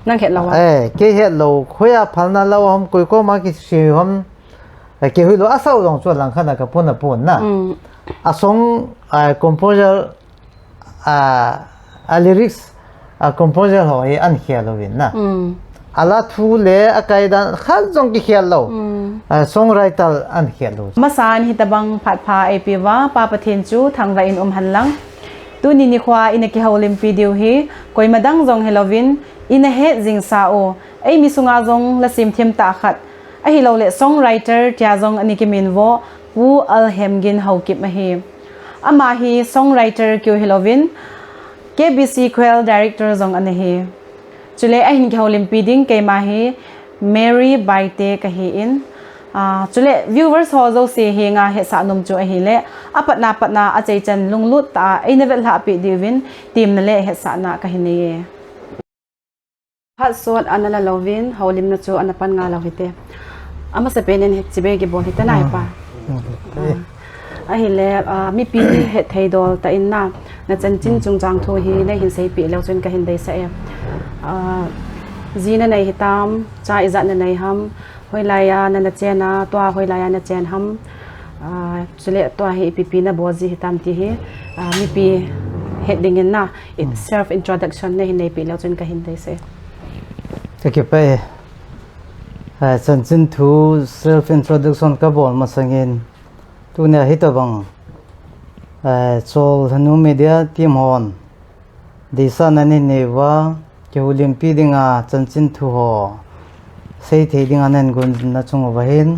นั่งเฮ็ดเราke het lo khoya phalna lo hom koi ko ma ki si hom ke hui lo asau dong chu lang khana ka pon na pon na a song composer a lyrics a composer ho hi an khia lo win na ala thu le akai dan khal jong ki khia lo songwriter an khia lo masan hitabang phatpha epiwa pa pathin chu thangwa in hanlang tu ni ni khwa in ki haulim video hi koi madang jong helovin in he jing sao ai mi sunga jong la sim them ta khat a hi lo le songwriter tia jong ani ki min wo pu al hemgin haukip ma hi ama hi songwriter kyo helovin KBC Quell director jong an hi chule a hin ki haulim piding ke ma hi Mary Baite ka hi in chule viewers ho zo se he nga he sa num chu a hi le apatna a chei chan lunglut ta ai na vel ha pi divin team na le he sa na ka hi ne phat sot anala lovin haulim na chu anapan nga lawite ama se penen he chibe ge bon hita nai pa a hi le mi pi he theidol ta in na chan chin chung jang tho hi nei hin sei pi lo chen ka hin dei sa e zina nei hitam cha izat na nei ham hoilaya na chena twa hoilaya na chen ham chule twa hi pp na bozi hitam ti hi mi pi heading in na it self introduction ne hin nei pi lo chen ka hin dei se ke pe chin thu self introduction ka bol ma sangin tu ne hitabang chol hanu media team hon disa nani newa ke olympic dinga chanchin thu ho sei thei dinga nen gun na chung wa hin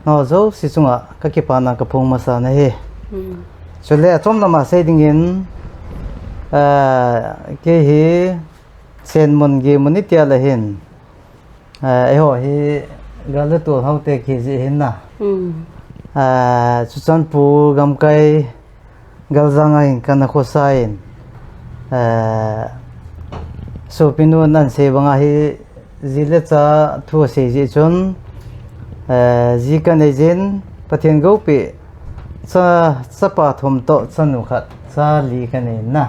no zo si chunga ka ki pana ka phung ma sa na he chole chom na ma sei dingin ke hi chen mon ge moni tia la hin ai ho hi gal tu hau te ki ji hin na chu chan pu gam kai gal zanga in kana kho sain so pinu nan se banga hi zile cha thu se ji chon ji kan ejin pathen go pe cha pa thom to chanu khat cha li kan na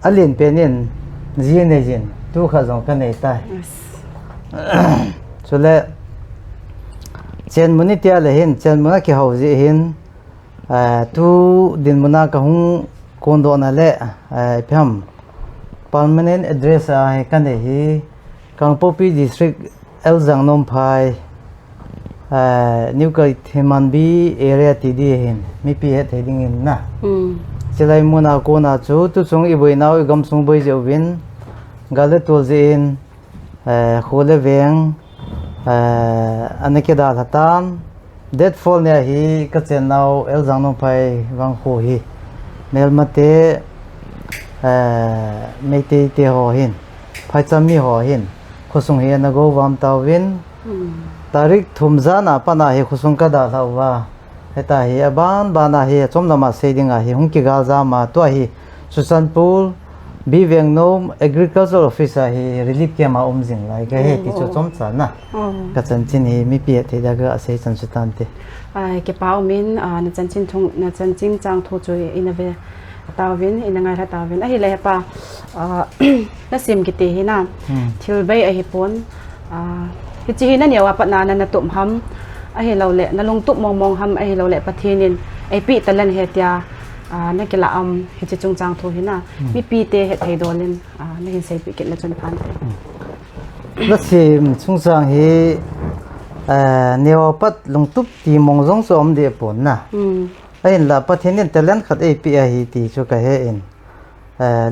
alin penin ji ne jin tu kha jong kan nei tai chole chen muni tia le hin chen muna ki hau ji hin tu din muna ka hung kondo na le pham permanent address a kan hi Kangpopi district Elzangnom phai New Kai Themanbi area ti di hin mi pi he theding in na chilai muna ko na chu tu chung i boi naw gam chung boi je win gale tol je in khole veng anake da thatam that fall ne hi ka chen naw Elzangnom phai wang ho hi mel mate mete te ho hin phai chami ho hin khosung he na go wam tawin tarik thumza na pana he khosung ka da lawa heta hi aban bana hi chomna ma sedinga hi hungki galza ma to hi susanpur bivengnom agriculture officer hi relief kema umjing lai ga he ti chu chomcha na ka chanchin hi mi pi the da ga ase chansutan te ke pau min na chanchin thung na chanchin chang tho chu inave tawin inangai ra tawin a hi le pa na sim ki te hi na thilbai a hi pon hi chi hi na newa patna na tum ham a hi lo le na long tup mong ham a hi lo le pathinin ai pi talan he tia na ke la hi chi chung chang tho hi na mi pi te he thei dolin na hin sei pi ke la chon phan te na sim chung chang hi newa pat long tup ti mong jong so om de pon na ai la pathin talent khat api hi ti chu ka he in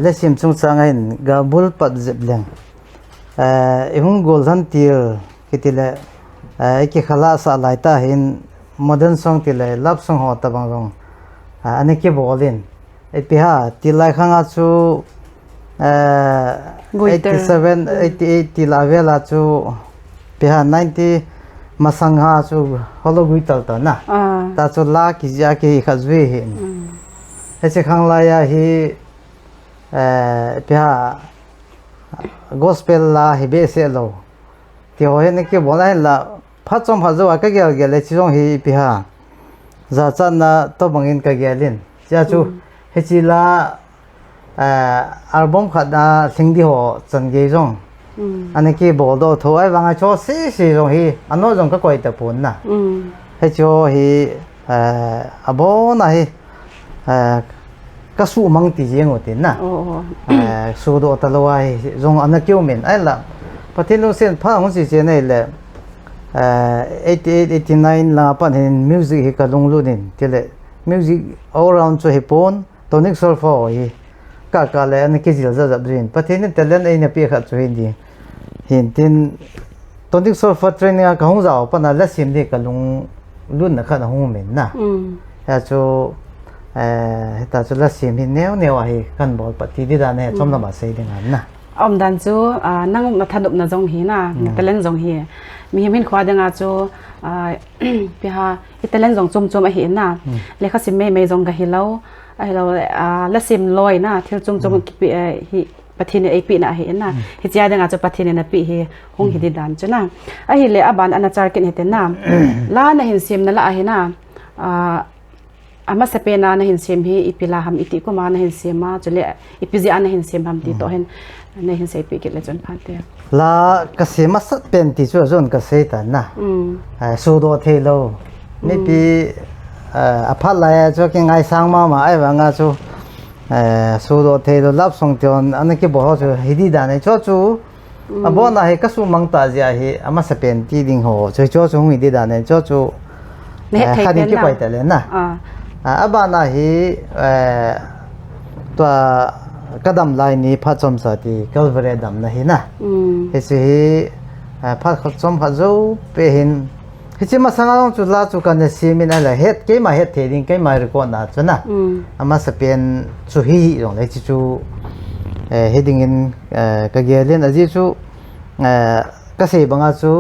le sim chung chang in gabul pat zebleng ehung gol han tir kitile ki khala sa laita hin modern song tile love song ho ta bang rong ane ke bolin api ha tilai khanga chu 87 88 tilavela chu piha 90 masangha chu hologui tal ta na ta chu la ki ja ki khazwe hin ese khangla ya hi pya gospel la hi be se lo ti ho ne ke bola la phachom phajo ka ge le chi jong hi pya za chan na to bangin ka gelin cha chu he chi la อัลบั้มขัดสิ่งที่หัวจันเกยจงอันนี้คีย์บอร์ดถอยบางช่วงสี่จงฮีอันนู้นจงก็ก่อยตะปุ่นนะให้ช่วฮีอับโบนะฮีก็สู้มังตีเจียงอุตินนะสู้ดูตลอดจงอันนั้นเกี่ยวมินไอ้ละพอที่นู้นเส้นผ้าของสิเจนี่แหละ88 89ละปันเห็นมิวสิกฮีก็ลงลุ่นที่เลยมิวสิก all around ช่วยให้ปนตัวนี้โซลฟอร์ฮีก็เลยอันนี้คิดจะจับดินพอที่นี่แต่เล่นไอ้เนี่ยเปียกช่วยดีเห็นที่ตัวนี้โซลฟอร์เทรนนิ่งก็ห้องเราปันนั้นละสิมดีก็ลงลุ่นนะครับห้องมินนะแต่จู่แต่จู่ละสิมที่แนวฮีกันบอกปฏิทินเนี่ยชมน้ำมาใส่ดิ่งอันนะอมดันจูนั่งมาทันดบนะจงฮีนะแต่เล่นจงฮีมีเห็นขวาดังอาจูพี่ฮะอิตาเลียนจงจุ่มๆเห็นนะเลยเขาสิไม่จงกับเฮเราละสิมลอยนะที่จุ่มปีปฏิเนไอปีน่ะเห็นนะเฮจียดังอาจูปฏิเนนะปีเฮคงเห็นดันจ้ะนะไอเฮเลยอบานอนาจารกินเห็นนะล้านะเห็นเสียมนั่นละเห็นนะอามาสเปนานะเห็นเสียมเฮอีพิลาหำอิติก็มานะเห็นเสียมาจุเลอีพิจิอานะเห็นเสียมหำติโตเห็นนะเห็นเสียปีกิเลจนพันเตียลากษมาสัตเป็นที่ช่วยจนเกษตรนะสูดเทโลนี่ปีอภัลลายช่วยกินไงสร้างมาไอ้บางอาชูสูดเทโลรับส่งเทียนอันนี้ก็บอกว่าช่วยฮิดีดานช่วยชูบ่นะให้กสูมังตาเจียให้อามาสเปนที่ดิ่งหัวช่วยชูฮิดีดานช่วยชูขัดที่ไปแต่เลยนะบ้านนะฮีตัวกระดำลายนี้พัดชมสัตย์กัลเวเรดำนะฮีนะเฮสิพัดชมพัดจูไปเห็นเฮสิมาสังกัดจุดลาจุกันเนี่ยซีมินอะไรเฮ็ดเกี่ยมาเฮ็ดเทดิ้งเกี่ยมารีกอนนะจุนะอามาสเปียนจูฮีตรงเลยจูเฮดิ้งอินกะเกลียนอจิจูกษบังอาจู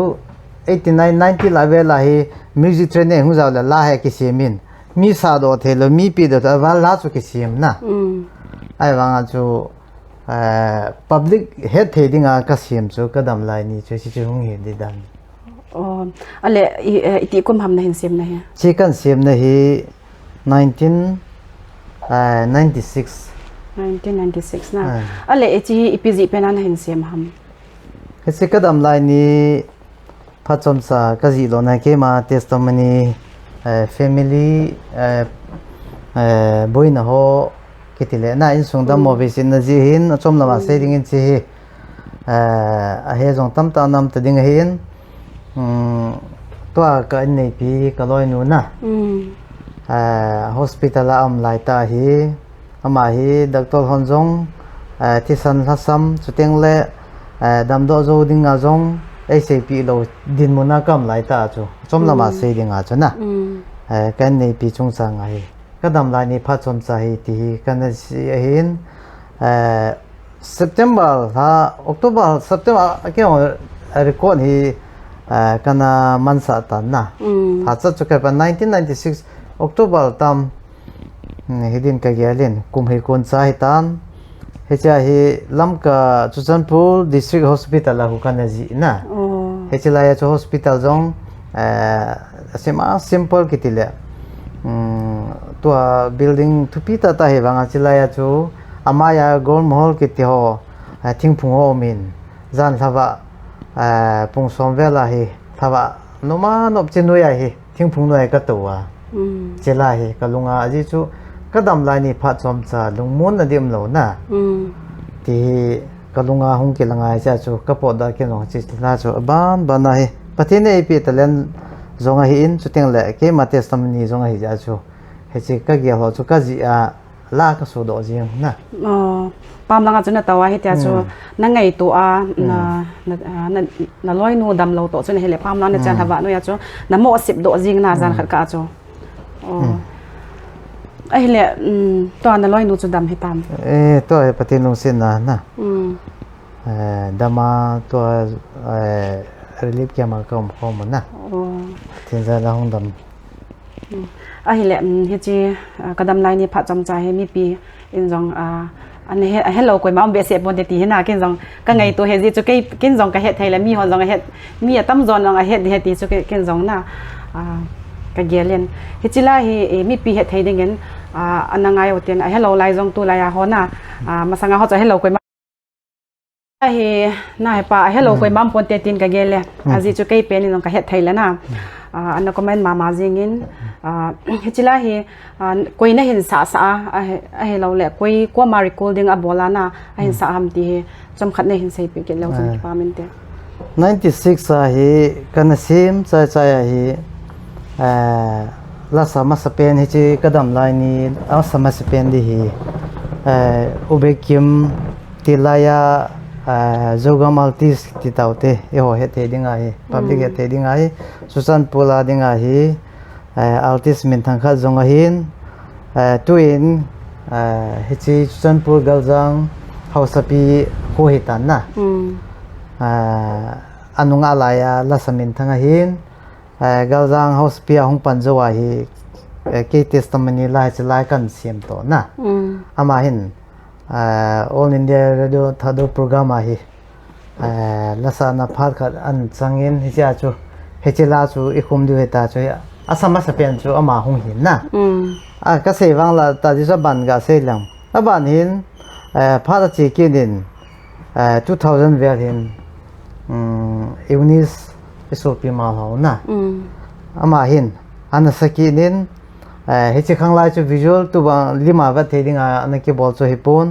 89 90 la vela hi music training hu zawla la hai kisimin mi sa do thelo mi pi do ta la chu kisim na ai wanga chu public head heading a kasim chu kadam lai ni chu si chu hung hi di dan ale iti kum ham na hin sim na hi chi kan sim na hi 1996 na ale echi ipiji pena na hin sim ham si kadam lai niพัดชมสากสิโลนะเกมาเทสตอมานีfamilyบุยนะโฮกิติเลนะอินสุงดัมโมวิสินนะจีหินชมละมาเซดิงอินจีเฮจงตั้มตานำตดิงหินตัวก็อินในปีก็ลอยนูนะhospital อัมไลตาฮีอามาฮีดรฮอนจงที่สันทัศมสุดเต็งเล่ดำโดโจดิงอาจงACP เราดินมุนากำไหลตาจูจมละมาเสียดิงอาจูนะกันในปีจงสังไงก็ดำลายในพัดชมสาเหตุกันในเห็นSeptember ถ้า October September เกี่ยวกับรีคอร์ดที่กันมันสัตว์นะถ้าจะจุกเป็น1996 October ตามเฮดินกันเกี่ยวเล่นกุมเหตุคนสาเหตุนั้นเฮจะให้ลำกับจุจันพูล District Hospital ละหุกันจีนะเฮจะไล่จาก Hospital จงเสมา simple กิติเลยตัว building ทุกปีตาตาเฮบังอาจิไล่จากอามายา Gold Mall กิติหัวทิ้งพุงหัวมินจันทว่าพุงสมเวลาเฮทว่านุมานอบจินุยาเฮทิ้งพุงนุยก็ตัวเจล่าเฮก็ลุงอาจิจูก็ดำลายนี่พัดชมซาลุงม้วนนั่นเดียมเหล่านะที่ก็ลุงอาหงกิลังไงจ้าจูก็ปวดได้กินหลงจิตลาจูบ้านนะเฮปะที่นี่ปีตะเลนจงหินจุดเตียงเละเกี่ยมาเทสตามินีจงหิจ้าจูเฮจิก็เกี่ยวหัวจูก็จีลากสูดอจิงนะปามลังอาจุนตัวเฮจ้าจูนั่งไงตัวน่ะลอยนูดำเราโตจุนเฮเลปามลังเนี่ยจันทวะนุยจูน่ะโม10 ดอจิงนะจันขัดกาจูไอ้เละตอนนั้นลอยนูจุดำให้ตามตัวปฏินุสินนะดามาตัวrelief เกี่ยมาก็พอมันนะที่จะเราห้องดำไอ้เละเฮจีกระดำลายนี่ผัดจำใจให้มีปีอินจงอันนี้ให้เราคุยมาเบียเสียบนเดตีให้นากินจงก็ไงตัวเฮจีจุกกินจงก็เฮ็ดไทยแล้วมีหอนจงก็เฮ็ดมีตั้มจอนจงก็เฮ็ดตีจุกกินจงนะก็เกี่ยเล่นเฮจิล่าเฮมีปีเฮ็ดไทยดังนั้น อันงายโอเตียนไอ้ให้เราไล่จงตัวไล่ฮอนะมาสังเขาจะให้เรากวยไอ้น่าให้ป่าให้เรากวยบ้ามปนเตียนกะเกลเลยอาจิจุกไอ้เป็นนี่น้องกะเฮ็ดไทยแล้วนะอันนั้นก็แม่นมาจิงินเฮจิลาเฮกวยน่ะเห็นสะไอ้เราแหละกวยกว่ามาริโกลดิงอะบอลานะไอ้เห็นสะหำตีจำคัดในเห็นใส่ไปเกลแล้วจังปามันเต96 a hi kana sim cha hi la sama sapen hi chi kadam lai ni a sama sapen di hi ubekim tilaya zogamaltis ti taute e ho he te dinga hi public he te dinga hi susan pula dinga hi altis min thangkha zonga hin tuin hi chi susan pul galjang hausapi ho hitan na anung alaya la samin thanga hin galjang house pia hong panjawa hi ke testimony la chlai kan siam to na ama hin all india radio thado program a hi la sa na phat khat an changin hi cha chu hechila chu ikhum du heta chu asama sapen chu ama hong hin na ka se wang la ta ji sa ban ga se lang aban hin phat chi kinin 2000 vel hin Eunice isopi malhaw na ama hin anasakinin hechi khanglai chu visual tu ba lima ba theding anaki bol chu hipon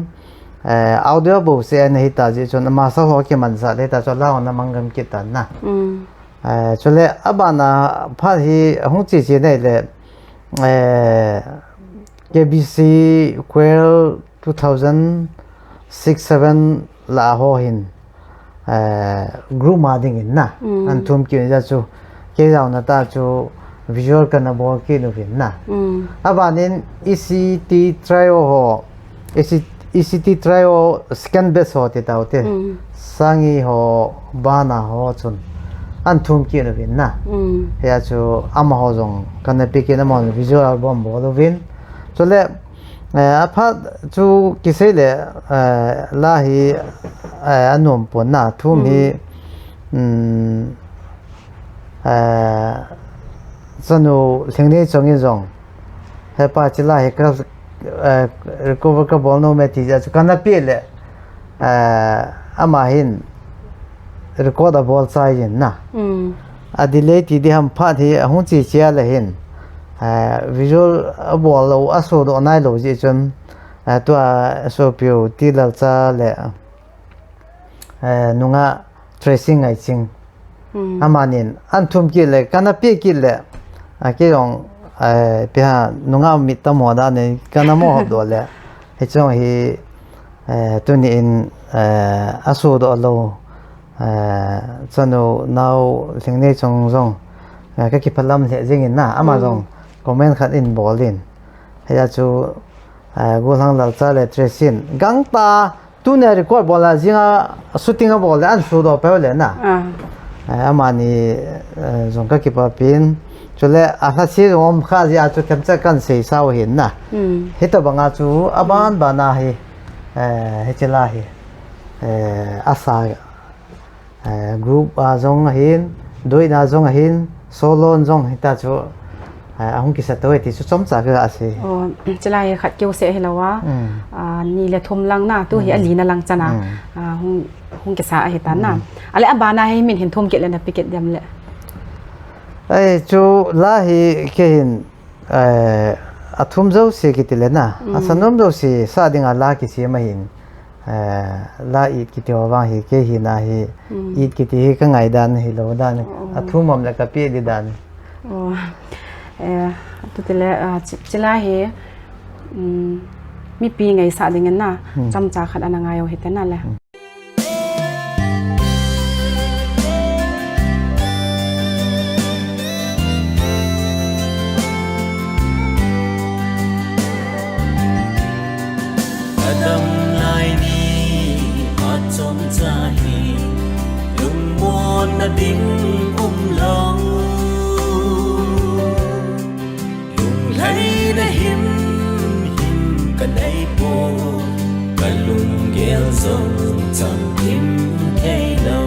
audio bo se an hita ji chon ma sa ho ke man sa le ta cho la na mangam ki tan na chole abana pha hi hong chi chi nei le KBC Quail 2006-7 la ho hin group ma ding in na an thum ki ja chu ke jaw na ta chu visual kana bo ki no vin na abanin ECT trio ho ECT trio scan base ho te taute sangi ho bana ho chun an thum ki no vin na ya chu ama ho jong kana piki na mon visual album bo do vin chole apha chu kisele la hi anom pon na thum hi sanu thengne chongin jong he pa chila he ka recover ka bol no me ti ja kana pele ama hin record a ball sai in na adile ti di ham pha thi hung chi chia la hin visual ball lo aso do nai lo ji chon to so pio ti lal cha le nunga tracing ai ching amanin anthum ki le kana pe ki le ke rong pe nunga mitta moda ne kana mo hob do le he chong hi to ni in aso do lo chano now thingne chong jong ka ki phalam le jing in na ama jong comment khat in bolin he ya chu go lang lal cha le tracing gang ta tu ne record bola jinga shooting bola an su do pe le na amani jong ka ki pa pin chole a ha si rom kha ji a chu capture kan sei saw hin na hita banga chu aban bana hi he chela hi asa group a jong hin doi na jong hin solo jong hita chu ahung ki sa toi ti chu chom cha ga ase chela hi khat keu se helawa ni le thum lang na tu hi ali na lang chana hung ke sa hi tan na ale abana hi min hin thum ke le na piket dam le ai chu la hi ke hin athum zo se ki tile na asanom zo si sa dinga la ki si ma hin la it ki te wa hi ke hi na hi it ki ti ka ngai dan hi lo dan athum am la ka pi di dan tu tile chela hi mi pi ngai sa dingen na cham cha khat ana ngai yo hetena le Adam lai ni chom cha hi lung mon na ding long lung lai na him ka dai po ka lung gel zong chang him thei lo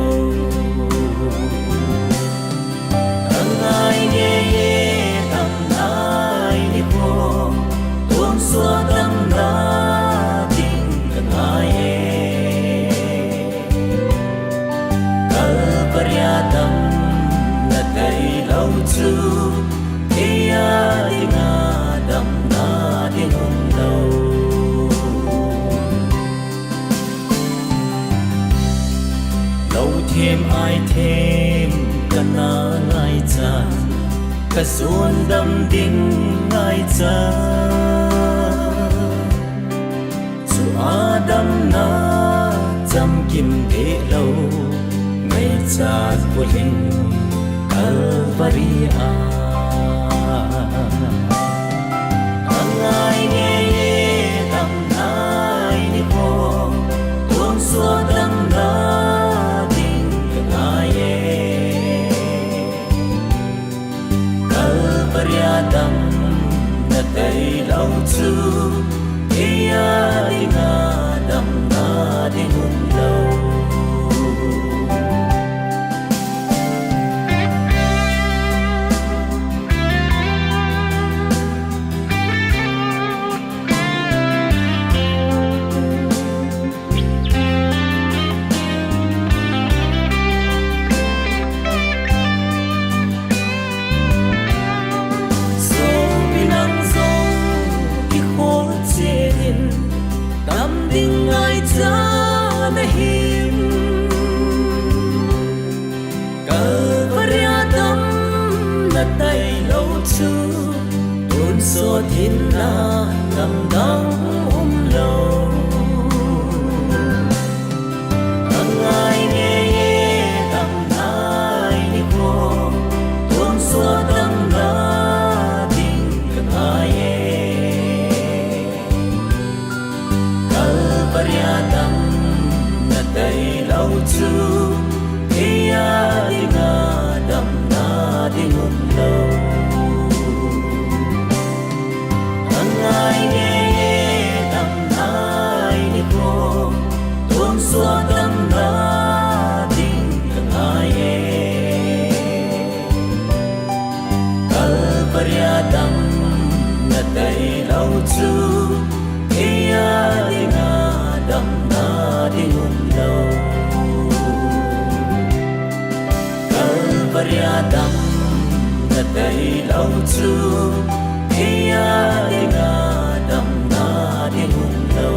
angai ye tam nai ni po tum ya dinga dam na dingum lo lâu thêm ai thêm cả na ngai cha cả xuân đâm đinh ngai cha su adam na chăm kim để lâu ngày cha của linh Calvary ai nghe đam nai ni po tuông xua đam na ding ngai Calvary đam na tay lâu chu ya dinga dam na ding lâu so thin na lam dang lo angai nghe dam nai ni po tuông so dam na ding ngai Calvary dam na dai lâu chu ya dinga dam na ding lo ai nghe đam nai ni po tuông xua đam na ding ngai Calvary dam na dai lâu chu ya dinga dam na ding lo Calvary dam na dai lâu chu ya dinga dam na ding lo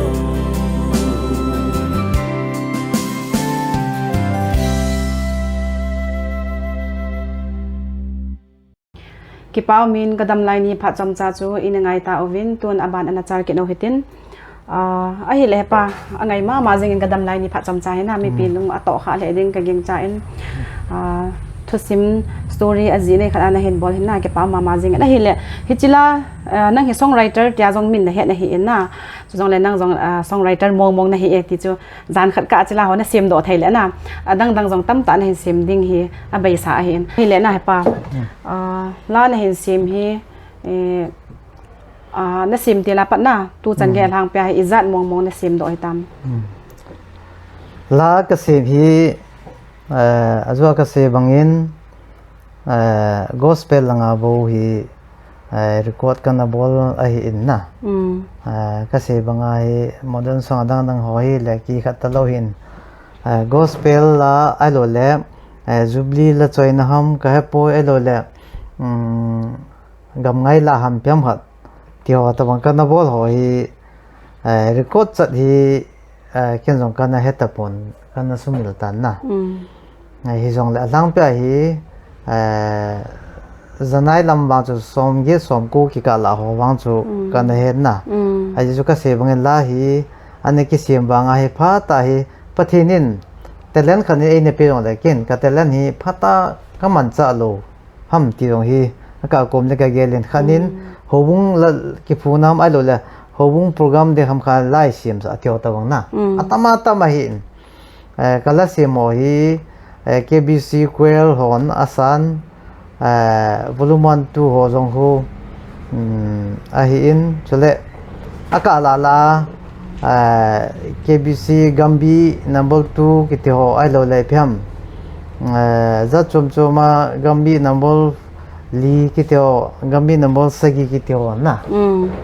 ki pau min kadam lai ni pha cham cha chu in ngai ta ovin tun aban anachar ke no hitin a hi le pa angai ma jing in kadam lai ni pha cham cha hena mi pin lung ato kha le ding ka geng cha in thusim story azi ne khana na hen bol hina ke pa ma jing na hi le hichila nang hi songwriter tia jong min na he na hi na jong le nang jong songwriter mong na hi ek ti chu jan khat ka chila ho na sem do thai le na dang jong tam ta na hin sem ding hi a bai sa hin hi le na he pa la na hin sem hi na sim ti la pat na tu chan ge hang pya hi izat mong na sim do hi tam la ka sem hi azwa ka se bangin gospel langa bo hi record kana bol a hi in na ka se banga hi modern song dang hoi le ki khat lo hin gospel la alo le jubli la choina ham ka po elo le gam ngai la ham pyam hat tio ta bang kana bol hoi record chat hi ken jong kana hetapon kana sumil tan na hi jong le lang pya hi zanai lam ba chu som ge som ko ki ka la ho wang chu kana he na ai ju ka se bang la hi ane ki sem ba nga hi pha ta hi pathinin talent khan ei ne pe ong le ken ka talent hi phata ka man cha lo ham ti rong hi ka kom le ka gelen khanin hobung la ki phunam ai lo le hobung program de ham kha lai sim sa tyo ta bang na atama ta ma hi kala se mo hi KBC Quail hon asan volume 1 2 ho jong hu a hi in chule akala la KBC Gambi number 2 kiti ho ai lo le pham za chum chuma Gambi number li kiti ho Gambi number sagi kiti ho na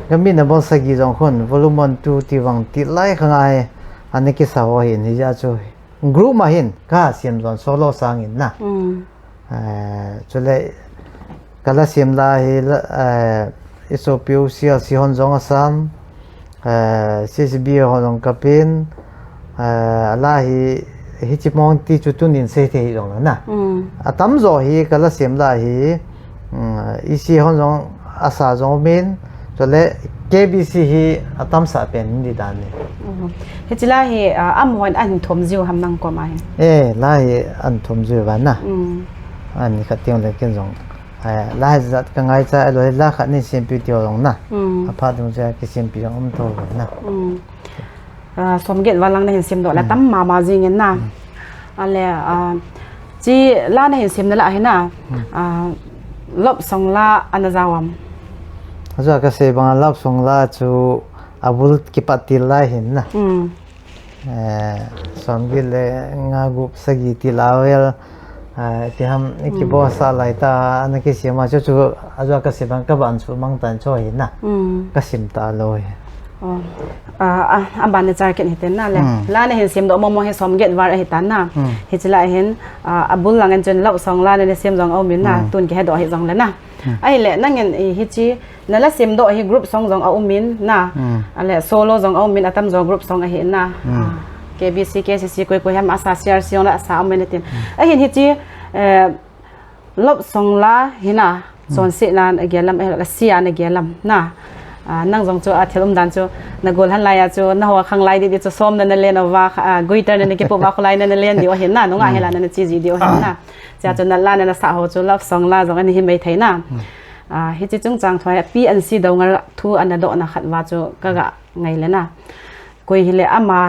Gambi number sagi jong khon volume 1 2 ti wang ti lai khangai aneki sa ho hin hi ja chu group ma hin ka siam zon solo sang in na chule กาลสิมลาฮิอิโซปิวเซียสิฮอนจงอาซัมซิสบีฮอนกะปินลาฮิฮิจิมองติจุตุนินเซเทฮิจงนะอะตัมโซฮิกาลสิมลาฮิอีซีฮอนจงอาซาจงมินจเล KBC hi atam sa pen di dan ni he chila he am hon an thom jiu ham nang ko ma he la hi an thom jiu ban na an ni khatiu le ken jong la zat ka ngai cha lo la khat ni sim pi tio jong na apha dung ja ki sim pi jong to na som get walang na hin sim do la tam ma jing en na ale ji la na hin sim na la he na lop song la anazawam aja ka se bang lap song la chu abul ki patil la hin na som gil le nga gup sagi ti lawel ti ham ki bo sa lai ta an ki se ma chu aja ka se bang ka ban chu mang tan cho hin na ka sim ta loi ban na char ken hiten na le la na hin sim do mo he som get war he tan na he chila hen abul lang en chen lop song la ne sim jong au min na tun ki he do he jong le na ai le nang en hi chi na la sim do hi group song jong au min na ale solo jong au min atam jong group song a hi na KBC KCC koi koi ham association la sa men tin ai hin hi chi lop song la hina son se na gelam la sia na gelam na nang jong chu a thelum dan chu na gol han lai a chu na ho khang lai di chu som na len wa guitar na ki po ba khlai na len di o hin na no nga hela na chi ji di o hin na cha chu na la na sa ho chu lop song la jong ani hi mai thai na hi chi chung chang thoi PNC do ngar thu an do na khat wa chu ka ga ngai le na koi hi le ama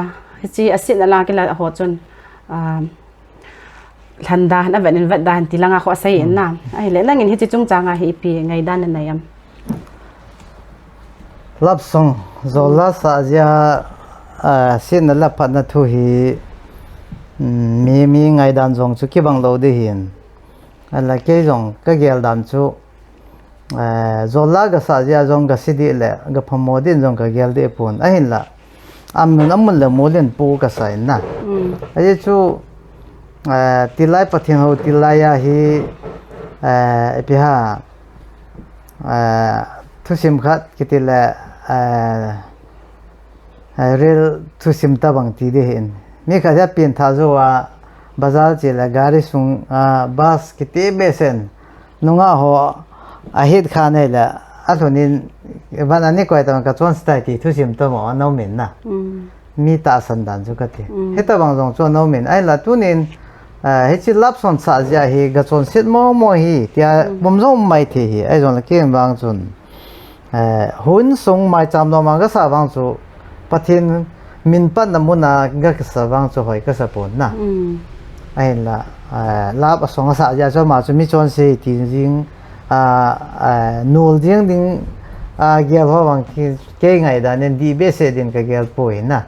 hi chi asit na la ki la ho chun thanda na ven vet dan ti langa kho sai en na ai le nangin hi chi chung chang a hi pi ngai dan na yam lap song zola sa ja sin la phat na thu hi mi ngai dan jong chu ki bang lo de hin ala ke jong ka gel dan chu zola ga sa ja jong ga sidi le ga phamodin jong ka gel de pun a hin la amnun amul le molen pu ka sai na ai chu tilai pathin ho tilaya hi epiha thusim khat kitila real thusim ta bang ti de hin mi kha ja pin tha zo wa bazar che la gari sung bus kiti besen nunga ho ahit khane la athonin ban ani koi ta ka chon stai ti thusim to mo no min na mi ta san dan ju ka ti heta bang jong chon no min ai la tunin he chi lap son sa ja hi ga chon sit mo hi tia bom zo mai thi hi ai jong la ke bang chun hun sung mai cham no ma ga sa bang chu pathin min pan na muna ga ka sa bang chu hoi ka sa pon na ai la lap song sa ja cho ma chu mi chon se ti jing nul jing ding gel ho bang ki ke ngai da nen di be se din ka gel poi na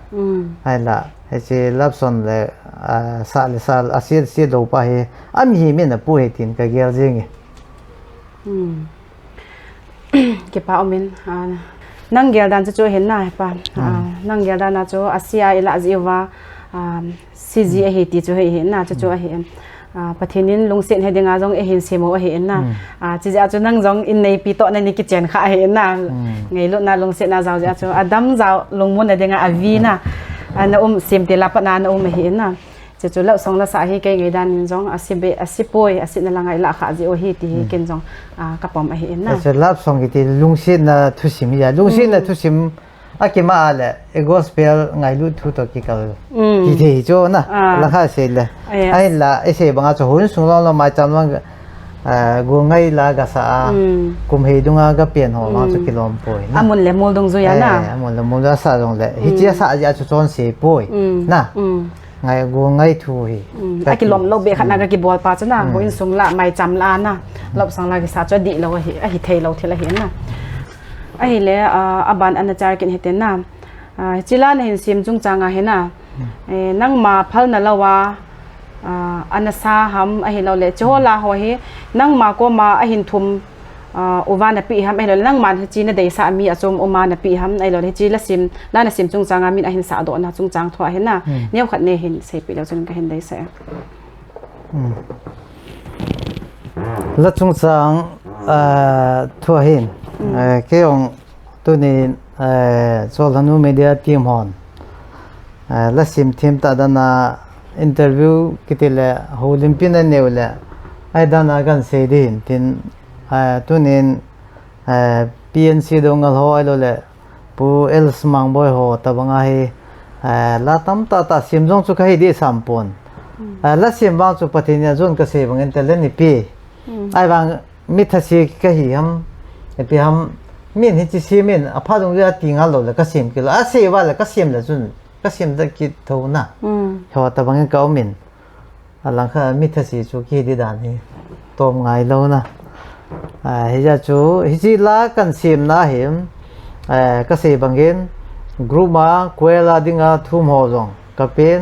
ai la he che lap son le sa asid si do pa he am hi min na pu he tin ka gel jing ke pa omin nang gel dan chu hen na pa nang gel dan na chu asia ila jiwa CG a he ti chu he hen na chu a hen pathinin lungsen he dinga jong e hin semo a hen na chi ja chu nang jong in nei pi to na ni kitchen kha hen na ngei lo na lungsen na jaw ja chu adam jaw lungmun na dinga avi na ana sim te la pa na hen na chu lo song la sa hi ke ngai dan jong asibe asipoi asit na langai la kha ji o hi ti ken jong ka pom a hi na se lap song ki lungsin na thusim ya lungsin na thusim akima ale e gospel ngai lu thu to ki kal ki the jo na la kha se le ai la e se banga cho hun sung lo mai cham lang go ngai la ga sa kum he dunga ga pen ho ma chu kilom poi na amun le mol dong zo ya na amun le mol da sa jong le hi chia sa ja chu chon se poi na ngai go ngai thu hi aki lom lo be khana ga ki bol pa chana go in sung la mai cham la na lob sang la ki sa cho di lo hi a hi thei lo thela hi na ai le aban anachar ken heten na chila na hin sim chung changa he na nang ma phal na lawa anasa ham a hi lo le chola ho hi nang ma ko ma a hin thum uwana pi ham ai lo nang man chi na dei sa mi achom oma na pi ham ai lo he chi la sim la na sim chung changa min a hin sa do na chung chang thwa he na neu khat ne hin sei pi lo chun ka hin dei sa la chung chang ทั่วเห็นเกี่ยวตัวนี้โซลานูมีเดียทีมฮอนและสิมทีมตาดานาอินเตอร์วิวกิติเลโฮลิมปินันเนวเลไอดานากันเสดินทินตัวนี้PNC ดงกลโฮไอโลเลปูเอลสมังบอยโฮตบังไอลาตัมตาสิมจงสุขให้ดีสัมปนและสิมบางสุปฏิญญาจนกเสบังอินเตอร์เลนิปีไอบางมิทศิกะหิฮัมปีฮัมมินฮิจิซิมินอพาดงเรียติงาโลเลกสิมกิโลอาเสวาเลกสิมเลจุนกสิมตะกิโทนะโฮตบังเกามินอลังคะมิทศิจุกีดิดานีตอมไงโลนะฮิจาจูฮิจิลากันสิมนาหิมกสิบังเกนกรุ๊ปมาควยลาดิงาทุมโฮจงกะเป็น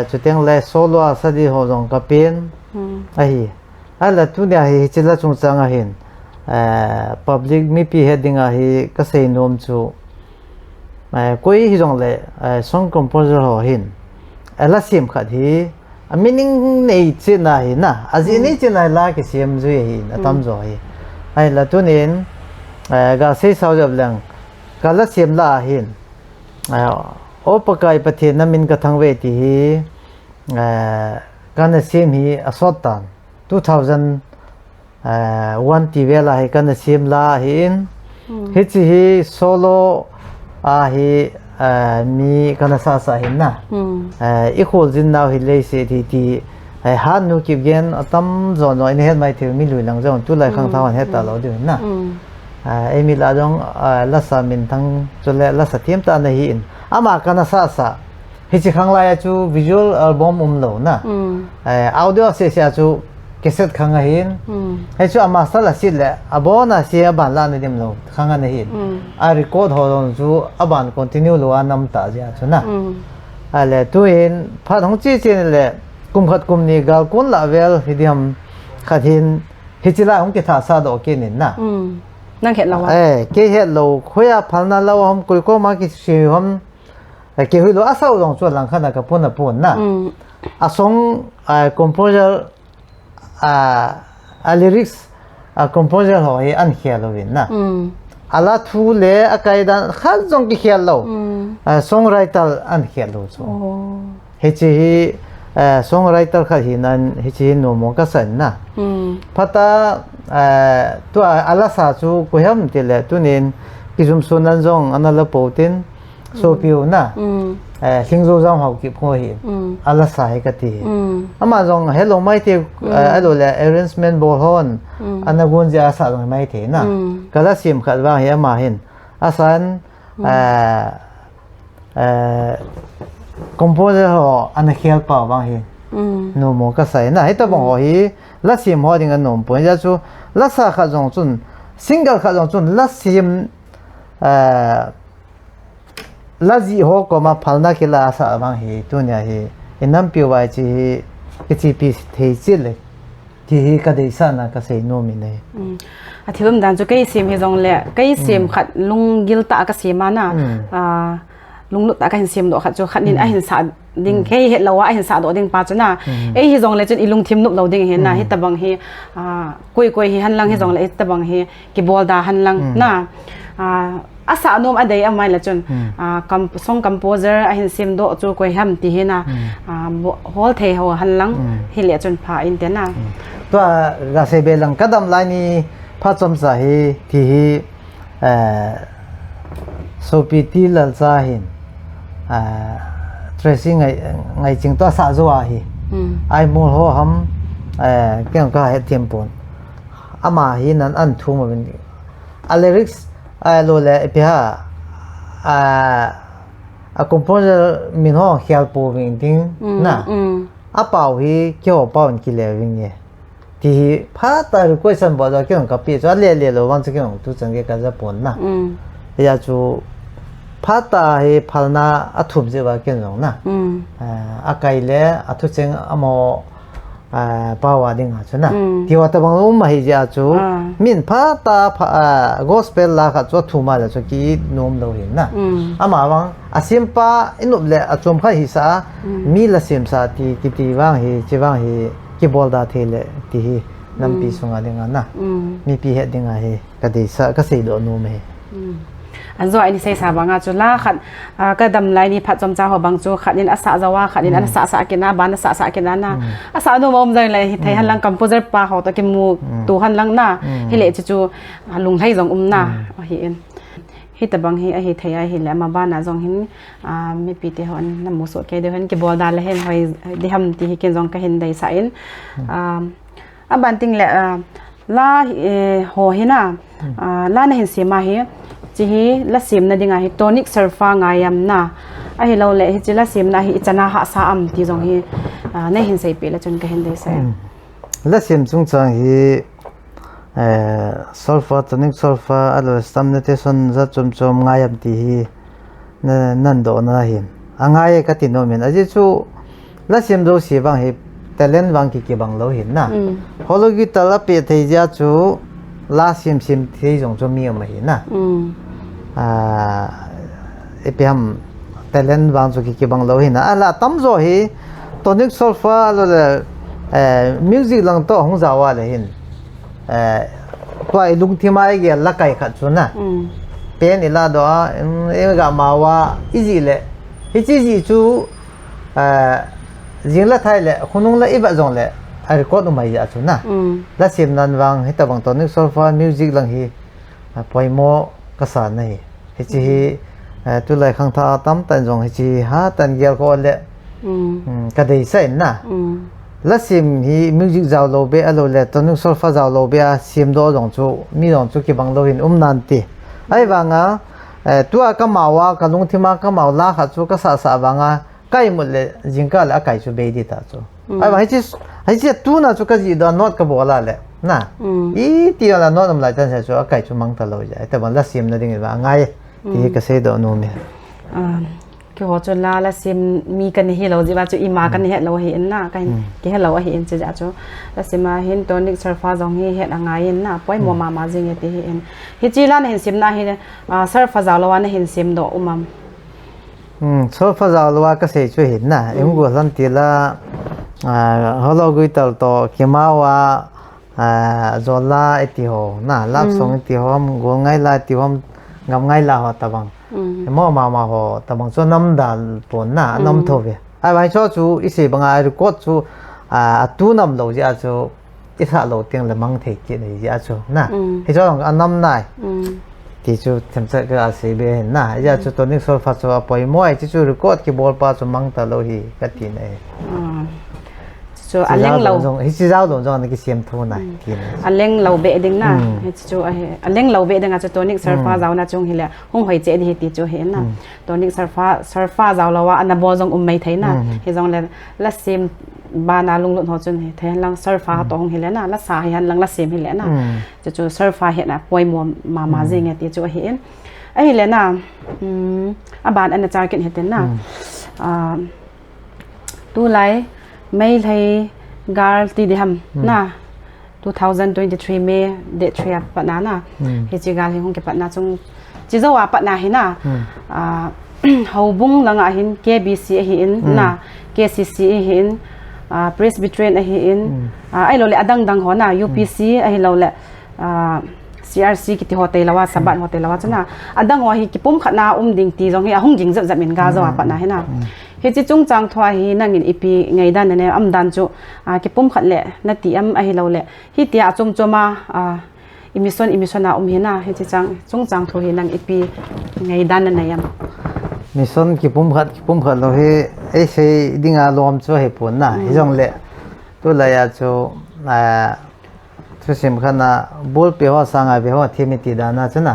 จุดเตียงเลโซโลอาสดีโฮจงกะเป็นละทุเนี่ยฮิจิลาจงจังหินpublic มีปีเฮดิงาฮิกสินอมจูคุยฮิจงเลซองคอมโพเซอร์โฮหินละสิมขัดฮิมินิงเนจินาหินะอาจินิจินาลากิสิมจุยหินตัมโจฮิละทุนินกาเซซาวจับลังกาลสิมลาหินโอปกายปฏินามินกะทังเวทีฮิกันสิมฮิอสอตัน2001ที่เวลาให้กันสิมลาหินฮิจิฮิโซโลฮิมีกันซาสาหินนะอีโคจินนาวฮิเลเซที่ฮานุกิบเกนตัมจอนอยนี่เฮ็ดไม่ถึงมีลุยหลังจอนตุไลข้างทางเฮ็ดตลอดอยู่นะมีลาจงลัสามินทั้งจุเลลัสเทียมตาในหินอามากันซาสาฮิจิข้างไลจูวิชวลอัลบั้มโลนะออดิโอเสียจูเกสต์ข้างหินให้จูอามาสละสิเลอาบอนาเสียบันลาในดิมโลข้างในหินรีคอร์ดฮอลจูอาบันคอนติเนียลโลอันน้ำตาเจ้าจูนะเลตัวเองพัดของจีเจนเลกุมขัดกุมนี้กาลกุนลาเวลฮิดิมขัดหินฮิจิลาของกิทาซาโดเกนินนะนั่งเห็นเราเกเห็นเราคุยพันนั้นเราหอมกุยก็มากิชิหอมเกหุเราอาศัยตรงส่วนหลังขนาดกับปุ่นนะอาสงคอมโพเซอร์ลิริกส์คอมโพเซอร์หอยอันเขียนเราวินนะอาลาทูเล่อากาศดันขัดจงกิเขียนเราซองไรตัลอันเขียนเราโซ่เฮจิซองไรตัลขัดหินันเฮจิโนมกัสันนะพัตตาตัวอาลาซาจูกุยมติเลตุนินกิจุมสุนันจงอันนั้นละปูตินโซพิวนะสิงโซจงหากิบหัวหินอาลาซาให้กติอามาจงเฮลโลไม่ที่อโลเลเอเรนส์แมนบอลฮอนอันนั้นกุนจะอาศัยตรงไม่ที่นะก็ละสิมขัดว่าเฮียมาเห็นอาศัยคอมโพเซอร์อันนั้นเขียนป่าวบางเห็นโนโมก็ใส่นะให้ตัวบางทีละสิมหัวดิ่งกันโนมปุ่นจะชูลักษณะขจงจุนซิงเกิลขจงจุนลักสิมลักจีหัวก็มาพัลนักกีฬาสาวบางทีตัวเนี้ยฮีน้ำผิวไว้ที่กิจพิเศษจิเลยที่ก็ได้สร้างนักเสนอมินเลยอาทิตย์วันจันทร์จะกี่สิมให้จงเละกี่สิมขัดลุงกิลตากสิมานะลุงลุตตากสิมดอกขัดจูขัดนินไอเห็นสาดิ่งแค่เห็นเราว่าไอเห็นสาดอกดิ่งปาจนะไอให้จงเละจนอีลุงทิมนุบเราดิ่งเห็นนะให้ตะบังให้กุยให้หันหลังให้จงเละตะบังให้กีบอลดาหันหลังนะอาสาโนมอเดียไม่ละจนซองคอมโพเซอร์ไอเห็นซิมโดจูกุยฮัมที่เห็นนะฮอลเทหัวหันหลังเฮเลียจนพาอินเดียนะตัวกาเซเบลังกัดมไลนี่พัดจำสาฮีที่โซปิติลลซาหินtracing ไงจริงตัวสาจัวฮีไอมูลหัวฮัมเกี่ยงก็ให้เทียมปนอามาฮีนั้นอันทุ่มเป็นอลิริกส์โลเลพิฮาคอมโพเซอร์มินห้องเขียนปูวิ่งทิ้งนะอาเป่าฮีเกี่ยวเป่าอันกิเลวิ่งเนี่ยที่พัดตาลุกสันบ่ได้เกี่ยงกับปีจวนเลี้ยๆเราวันจะเกี่ยงทุกจังเกี่ยกับจะปนนะอยากจูพัดตาให้พัลนาอัฐุมเจ้าเกี่ยงนะอากาศเล่อัฐุจังอโมป่าวดิ่งอ่ะจุนะที่ว่าตะบังอุ้มมาให้จ้าจูมินพัดตากอสเปลลาขัดจูทุ่มมาแล้วจูกีนุ่มเราเห็นนะอามาวังอาซิมปาอินุบเล่อาจมข้าหิสามีละซิมสาที่กิติวังฮีจีวังฮีกีบอลดาเทเลที่ nam pi sunga dinga na mi pi het dinga he ka de sa ka sei do nu me อันzo ani sei sa banga chu la khat ka dam lai ni phat chom cha ho bang chu khat in asa zawa khat in an sa ke na ban sa ke na asa no mom jai lai hi thai han lang composer pa ho to ke mu tu han lang na hi le chu lung lai jong na hi en hi ta bang hi a hi thai a hi le ma ba na jong hin mi pi te hon na mu so ke de han ke bol da le hen hoi de ham ti hi ke jong ka hin dai sa in a ban ting le la ho hi na la na hin se ma hi chi hi la sim na dinga hi tonic surfa ngayam na a hi lo le hi chi la sim na hi chana ha sa am ti jong hi na hin sei pe la chun ka hin dei sa la sim chung chang hi sulfa tonic sulfa alo stimulation za chom chom ngayam ti hi nan do na hin angai ka ti no men aji chu la sim do si bang hi talent wang ki bang lo hin na hologi tala pe thei ja chu la sim thei jong cho mi ma hi na epiam talent wang chu ki bang lo hin ala tam zo hi tonic sulfa alo music lang to hong zawa le hin toy lung thimai ge la kai khat chu na pen ila do e ga ma wa easy le hi chi ji chu jing la thai le khunung la iba jong le a record mai ya chu na la sim nan wang hi ta bang tonic sulfa music lang hi poimo ka sa nei hi chi tu lai khang tha tam tan jong hi chi ha tan gel ko le ka dei sai na la sim hi music zaw lo be alo le tonic sulfa zaw lo be a sim do jong chu mi jong chu ki bang lo hin nan ti ai wanga tu a ka ma wa ka lung thima ka ma la kha chu ka sa wanga kai mul le jingka la kai chu be di ta chu ai wa hi chi tu na chu ka ji da not ka bola le na I ti la not am lai tan sa chu kai chu mang ta lo ja ta ban la sim na ding ba ngai ti ka se do no me ke ho chu la sim mi kan hi lo ji ba chu I ma kan he lo hi en na kan ke he lo hi en che ja chu la sim ma hin tonic surfa jong hi he angai en na poi mo ma jing ti hi en hi chi la na hin sim na hi surfa za lo wa na hin sim do umam surfa za lo wa ka se chu hin na em go lan ti la holo gui tal to kimawa zola eti ho na lap song eti hom go ngai la ti hom ngam ngai la ho ta bang mo ma ho ta bang so nam dal pon na nam tho ve ai bai cho chu I se bang ai ko chu tu nam lo ja chu I sa lo tiang le mang the ki nei ja chu na he cho an nam nai ti chu them sa ka se be na ja chu to ni so fa chu poi mo ai chu record ki bol pa chu mang ta lo hi ka ti nei chu aleng lo hi chi zao dong jong ki siam thu nai ti aleng lo be ding na hi chu aleng lo be ding a chu tonic surfa zaw na chung hi le hong hoi che hi ti chu he na tonic surfa zaw lo wa an bo jong mai thai na hi jong le la sim ba na lung lun ho chun he thai lang surfa to hong hi le na la sa hi han lang la sim hi le na chu surfa he na poi mo ma jing ti chu hi en ai le na a ban an cha ken he ten na tu lai mai lai gar ti de ham na 2023 May de 3 patna na he chi gal hong ke patna chung chi zo wa patna hi na haubung langa hin KBC hi in na KCC hi in Presbyterian hi in ai lo le adang ho na UPC ai lo le CRC ki ti hotel lawa sabat hotel lawa chana adang ho hi ki pum khana ding ti jong hi hong jing zap min ga zo wa patna hi na he chi chung chang thwa hi nangin ipi ngai dan ne am dan chu ki pum khat le na ti am a hi lo le hi ti a chom choma emission na hi na he chi chung chang tho hi nang ipi ngai dan ne yam mission ki pum khat lo he ai se dinga lom chu he pon na hi jong le tu la ya chu tu sim khana bol pe ho sanga be ho themi ti da na chana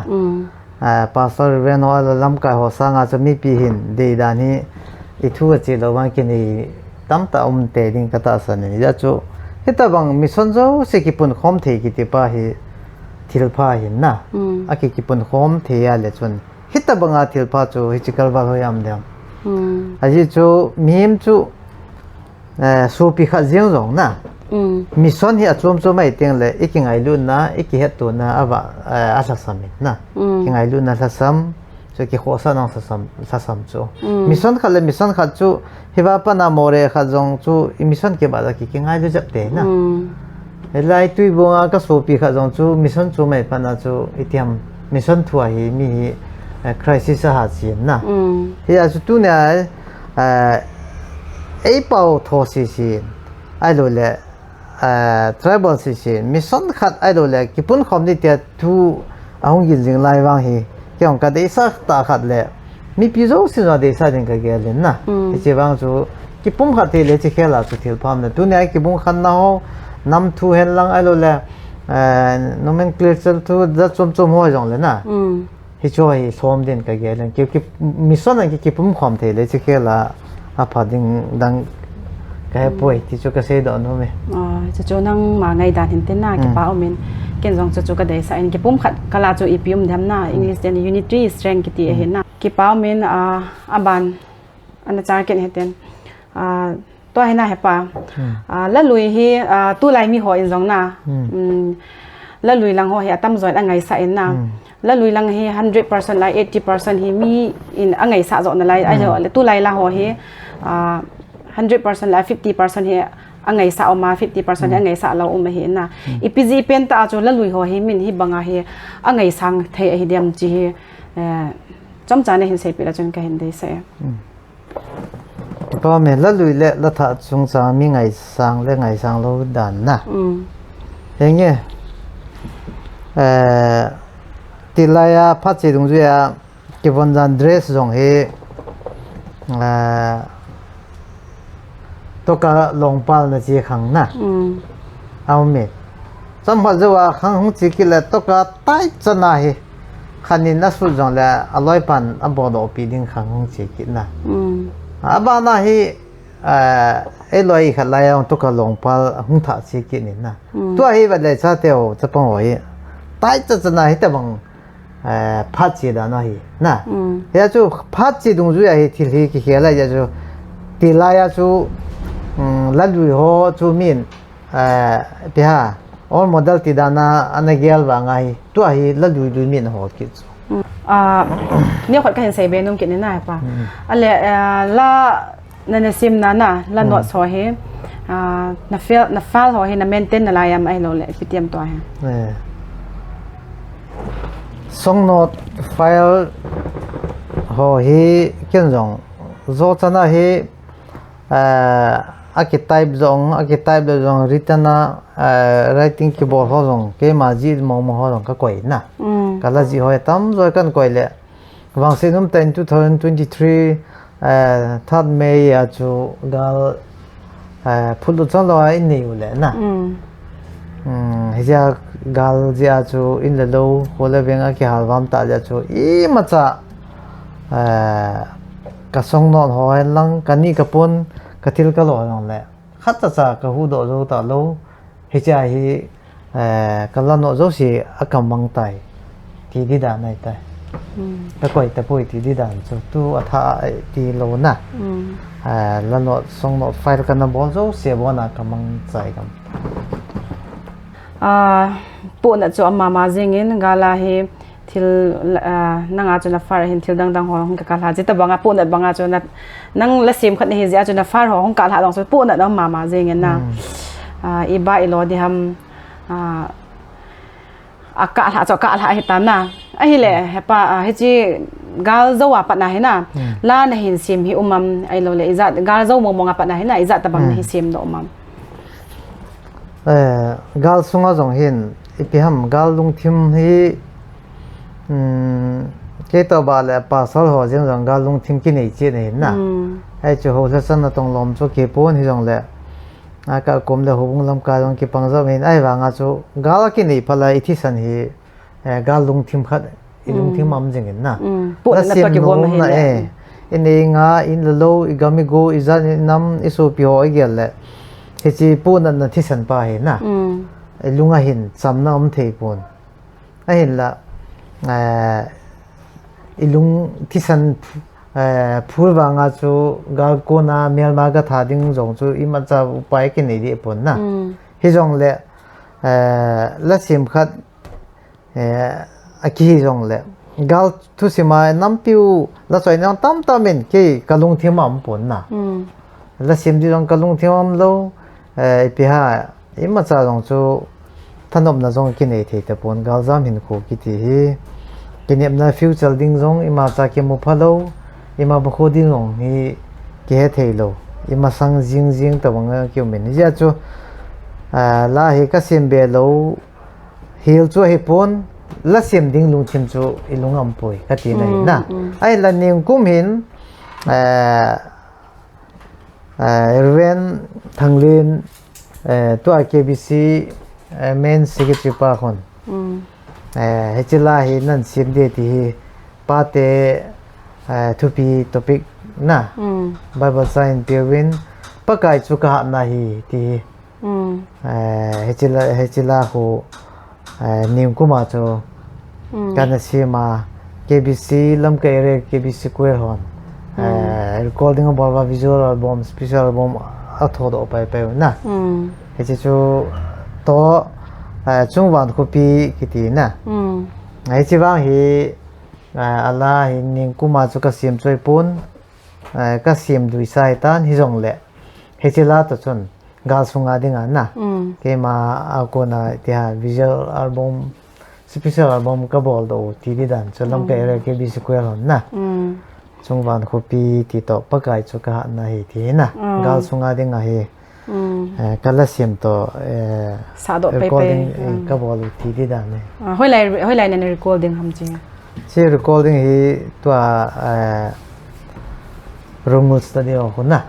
pastor reno lam ka ho sanga chu mi pi hin de da ni itu chi lo wang ki ni tam ta te ding ka ta sa ni ja chu heta bang mission zo se ki pun khom the ki ti pa hi thil pha hin na a ki pun khom the ya le chun heta bang a thil pha chu hi chi kal ba ho yam dem a ji chu mim chu su pi kha jeng jong na mission hi a chom mai teng le ikingai lu na iki het tu na aba a sa sam na kingai lu na sa sam so ki khosa nang sa sam chu mission khat chu hiwa pa na more kha jong chu mission ke ba ki ngai lu jap te na lai tui bunga ka so pi kha jong chu mission chu mai pana chu itiam mission thua hi mi crisis ha chin na hi a chu tu ne ei pau tho si sin ai lo le tribal si sin mission khat ai lo le ki pun khom ni te thu ahong yin jing lai wang hi kyong ka de sa ta khat le mi pi zo si zo de sa ding ka ge le na che wang chu ki pum khat te le che khela chu thil pham na tu ne ki bung khan na ho nam thu hen lang ai lo le nomenclature thu da chom chom ho jong le na hi cho hi som den ka ge le ki mission na ki pum khom the le che khela a pha ding dang ka poi ti chu ka se do no me chu nang ma ngai dan hin te na ki pa omen ken jong chu ka dei sa in ki pum khat kala chu ipium dham na english den unity strength ki ti he na ki pa omen aban ana cha ken heten to he na he pa la lui hi tu lai mi ho in jong na la lui lang ho he atam zoi angai sa in na la lui lang hi 100% lai 80% hi mi in angai sa zo na lai ai lo tu lai la ho hi 100% lai 50% hi angai sa oma 50% angai sa lo um he na ipg pen ta chu la lui ho hi min hi banga hi angai sang the hi diam chi hi chom cha ne hin se pi la chun ka hin dei se pa me la lui le la tha chung cha mi ngai sang lo dan na henge tilaya phachi dung ju ya ki bon jan dress jong he to ka long pal na chi khang na au me sam phal jawa khang hung chi ki le to ka tai chana he khanin na su jong la aloi pan abodo pi ding khang hung chi ki na abana hi eloi khalaya to ka long pal hung tha chi ki ni na to hi ba le cha te o chapong hi tai chana hi ta bang phat chi da na hi na ya chu phat chi dung ju ya hi thil hi ki khela ya chu tilaya chu la lui ho chu min pe ha all model ti dana anagel wa ngai tu hi la lui min ho kiเนี่ยขอดกันใส่เบนุ่มกินน่าป่ะอะไรละนั่นซิมนั่นน่ะละนวดซอเฮน่าฟ้าซอเฮน่าเมนเทนอะไรยามไอ้เราเลยไปเตรียมตัวฮะsong note file ho hi ken jong zo chana hi archetype jong written writing keyboard ho jong ke ma ji mo ho jong ka koi na kala ji ho tam zo kan koi le wang se num 10 2023 3 May ya chu gal phulu chon lo ai ni u le na hija gal ja chu in le lo hola venga ki halwam ta ja chu I ma cha ka song non ho lang kani ka pon ka thil ka lo long le khat cha ka hu do zo ta lo hija hi ka la no zo si akam mang tai ti di da nai tai ta koi ta poi ti di dan chu tu atha ti lo na la no song no file ka na bo zo se bo na ka mang chai kamปูน่ะจะมามาจิงินกาลาเฮทิลนังอาจจะฟาร์หินทิลดังๆของกาลาจิตบังอาปูน่ะบังอาจจะนังละเสียมขัดเฮจิอาจจะฟาร์ของกาลาลองสุดปูน่ะมามาจิงินนะอีบ้าอีโลดิฮัมอากาศจะกาลาเฮตามนะไอ้เล่เฮปะเฮจิกาลเจ้าว่าปะนะเฮนะลานะหินเสียมฮิอุมัมไอ้โลเลอิซากาลเจ้ามองปะนะเฮนะอิซาตะบังฮิเสียมดอมัมgal sunga jong hin ipiham gal lung thim hi ke to ba le pa sal ho jeng jong gal lung thim ki nei che nei na ai chu ho sa san na tong lom chu ke pon hi jong le a ka kom le ho bung lam ka jong ki pang zo hin ai wa nga chu gal ki nei phala I thi san hi gal lung thim khat I lung thim mam jeng na pu na to ki bom hin ini nga in lo igami go izan nam isu pi ho igel le he chi pun na thi san pa he na lunga hin chamna thei pun a hin la ilung thi san phul wanga chu gal ko na mel ma ga tha ding jong chu I ma cha upai ki nei di pun na hi jong le la sim khat a ki jong le gal thu sima nam piu la choi nam tam tamin ke kalung thimam pun na la sim di jong kalung thimam lo piha ima cha jong chu thanom na jong ki nei the te pon gal jam hin ko ki ti hi kinep na future ding jong ima cha ke mu phalo ima ba kho ding jong hi ke theilo ima sang jing ta wang ki men ja chu la he ka sim be lo hil chu he pon la sim ding lung chim chu ilung am poi ka ti nei na ai la ning kum hin Erwen Thanglin to KBC main secretary pa khon hechila hi nan sim de ti pa te thupi topic na Bible science pewin pakai chu ka na hi ti hechila ho nim kuma cho kana sima KBC lam ka ere KBC kwer hon recording of visual album special album athod opai pe na hechi chu to chungwan copy kiti na hechi wang hi ala hi ning kuma chu ka sim choi pun ka sim dui sai tan hi jong le hechi la to chun gal sunga dinga na ke ma akona tia visual album special album ka bol do ti dan cholam ka ere ke bi sequel hon na chungwan copy ti to pakai chu ka na hi ti na gal sunga dinga hi kala sim to sa do pe ka bol ti dan ne hoi lai na recording ham chi si recording hi to Rumul studio ko na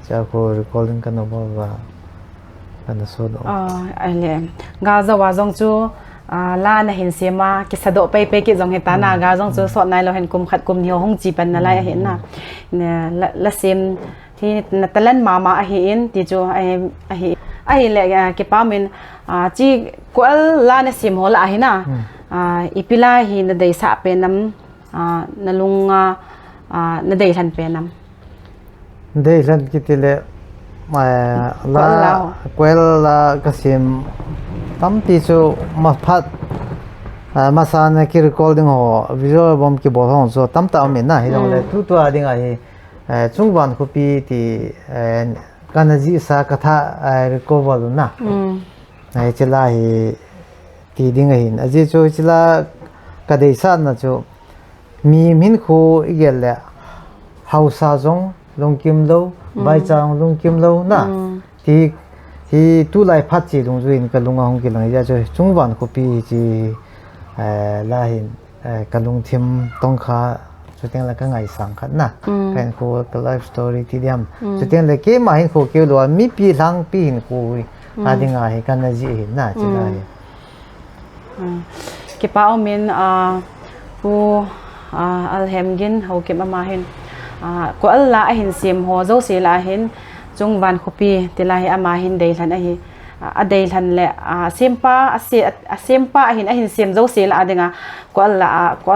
cha ko recording ka no ba kana so do ale ga za wa jong chu la na hin sema ki sado pe ki jong he ta na ga jong chu so nai lo hen kum khat kum niu hong chi pan na lai hen na la sim thi na talan mama a hi in ti chu ai le ke pa men chi kwal la na sim hol a hi na ipila hi na dei sa pe nam na lunga na dei than pe nam dei than ki tile la kwel la kasim tam ti chu ma phat ma sa na ki recording ho visual album ki bo hong so tam ta me na hi dong le tu ading a hi chungwan copy ti kanaji sa katha recover na ai chila hi ti ding hin aji chu chila ka dei sa na chu mi min khu igel le hausa jong longkim lo bai chang longkim lo na ti tu lai phat chi dung zuin ka lunga hong ki lang ja chu chungwan copy chi la hin ka lung thim tong kha chuteng la ka ngai sang khat na pen ko ka life story ti diam chuteng le ke ma hin ko ke lo mi pi lang pi hin ko adinga he kan na ji hin na chi la ke pa o min pu alhemgin ho ke ma hin ko alla a hin sim ho zo se la hin chungwan khopi tilahi ama hin dei than a hi a dei than le sempa a hin sem zo se la adinga ko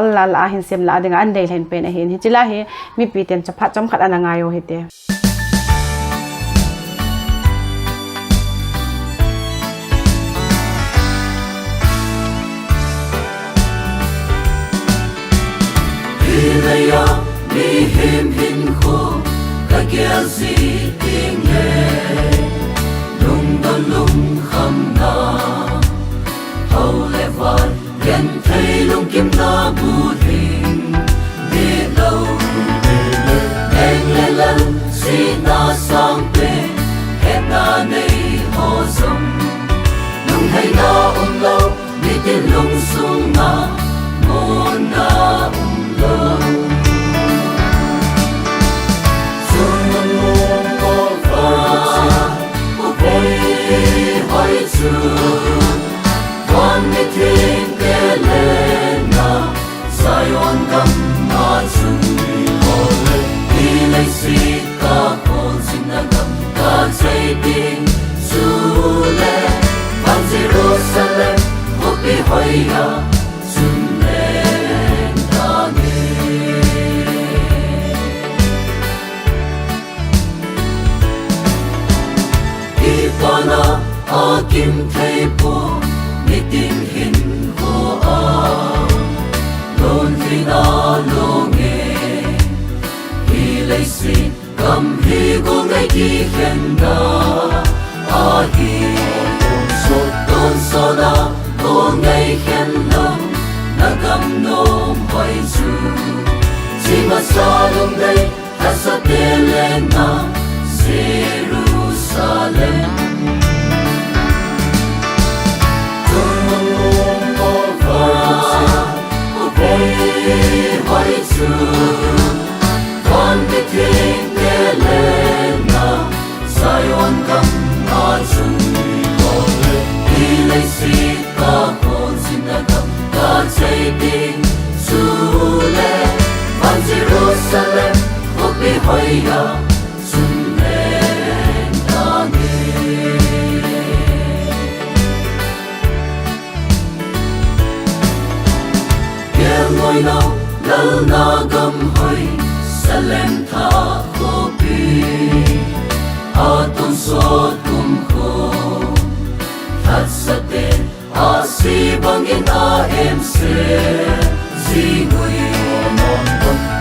alla la hin sem la adinga an dei than pen a hin hichilahi mi pi ten chapha cham khat ananga yo hite Ilaya mi him hin kho ka kya si ting le lung da lung kham na hau le van yen thai lung kim na bu ding de lo eng le lan si na sang pe he na nei ho zum lung hai na lo mi ti lung sung na mo na lo One meeting Elena Zion come Natsun Ole Ile Sika Konsinagam God saving Sule Van Jerusalem Hopi Hoya Sunle Dane Ipana Akim Teipo Niting Hin Hoa Lon Vina Longe Hilay Si Kam Higo Ngay Di Henda Ahi soda ko ngai khen lo na gam nom hoi chu chi ma sa lung dei ha sa te le na Jerusalem hoi chu con đi thiên te le na Zion kam na chung đi lấy si ca con xin na kam ca chạy ding su le van Jerusalem hop bi hoi ya sun le na nge Kêu ngồi nào lâu na gam hoi Salem tha ko pi Aton so tum ko That sa te a si bangin a em se Zi ngui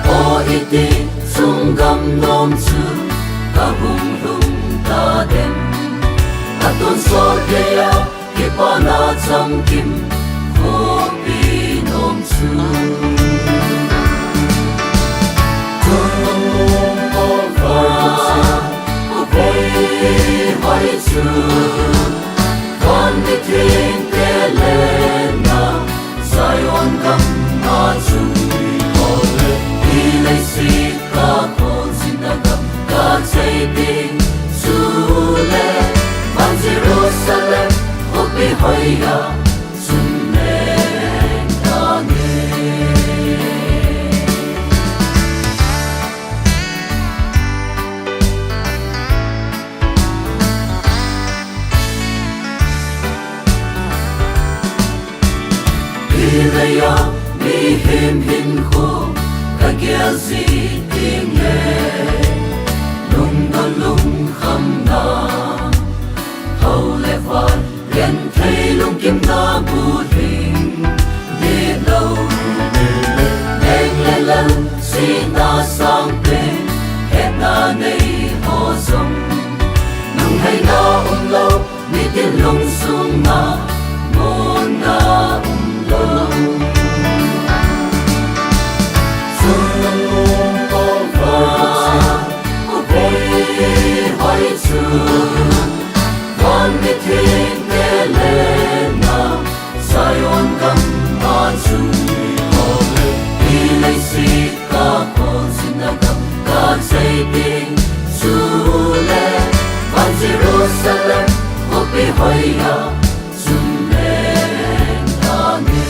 o iti sung gam nom chu Ka hung hung ta dem Aton so te ya ki pa na cham kim Ko pi nom chu hoi chu con đi thiên te le na Zion kam na chung đi lấy si ca con xin na kam ca chạy ding su le van Jerusalem hop bi hoi ya sun le na nge Ilaya mi him hin kho ka kya zi ting le lung da lung kham na hau le van len thei lung kim na bu thing de lo leng le lan si na sang pe he na nei ho song nung hai na lo mi tin lung sung na mon na hoi chu con đi thiên te le na Zion kam na chung đi lấy si ca con xin na kam ca chạy ding su le van Jerusalem hop bi hoi ya sun le na nge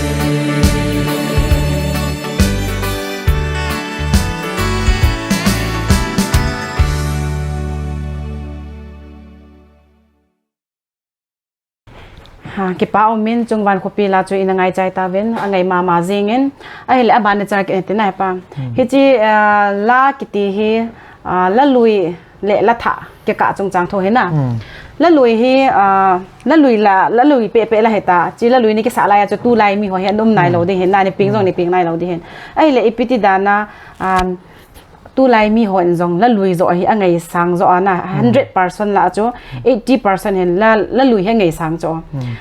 ki pa min chung wan khopi la chu ina ngai chai ta ven angai ma jingin ai le aban char ke te nai pa hi chi la kiti hi la lui le la tha ke ka chung chang tho he na la lui hi la lui pe la heta chi la lui ni ke sa la ya chu tu lai mi ho he dum nai lo de he na ni ping jong ni ping nai lo de hen ai le ipiti dana tu lai mi hon jong la lui zo hi angai sang zo ana 100% la cho 80% hen la lui he ngai sang cho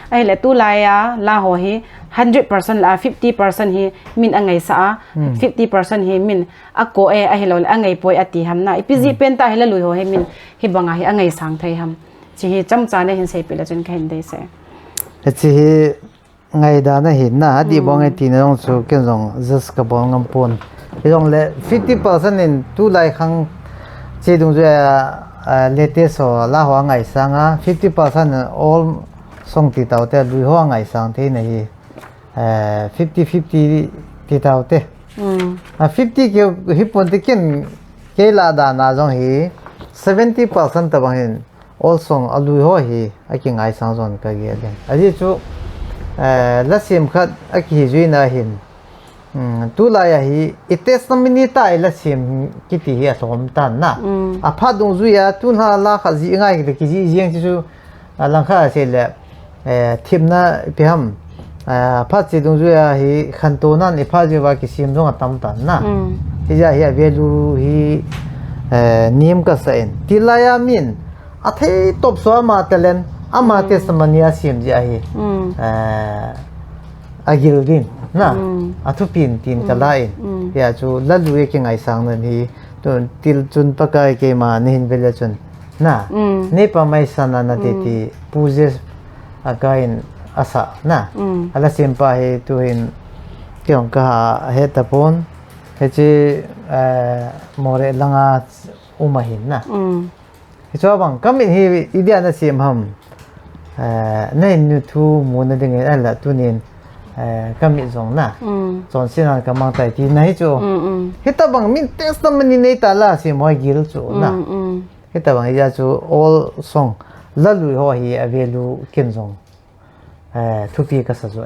ai le tu lai ya la ho hi 100% la 50% hi min angai sa 50% hi min ako e a helol angai poi ati hamna ipiji pen ta hela lui ho he min hi banga hi angai sang thai ham chi hi cham cha ne hin sei pila chun khain dei se chi hi ngai da na hin na di bong ai ti na jong chu ken jong just ka bong ngam pon jong le 50% in tu lai khang che dung je latest so la ho ngai sanga 50% all song ti tau te lui ho ngai sang the nei 50-50 ti tau te 50 ke hipon te ken ke la da na jong hi 70% ta bang all song alui ho hi aki ngai sang zon ka ge den aji chu la sim khat aki jui na hin tu la ya hi ites namini ta la sim kiti hi asom tan na a pha dung zu ya tu na la kha ji ngai ki ji jeng chu lang kha se le thim na piham pha chi dung zu ya hi khan to nan i pha ji wa ki sim dong tam tan na ti ja hi value hi nim ka sa en ti la ya min a thei top so ma telen ama testamania sim ji ahi agil din na athupin tin kalain ya chu lalu ke ngai sang nan hi to til chun pakai ke ma nin vela chun na ne pa mai sana na ti puje again asa na ala sim pa he tu hin kyong ka he tapon he chi more langa umahin na cho bang kamin hi idea na sim ham nei nu thu mu na ding ala tunin kami zong na zon sinan ka mang tai ti nai chu hita bang min testimony nei ta la si moi gil chu na hita bang ya chu all song lalu ho hi avelu kin zong thupi ka sa zo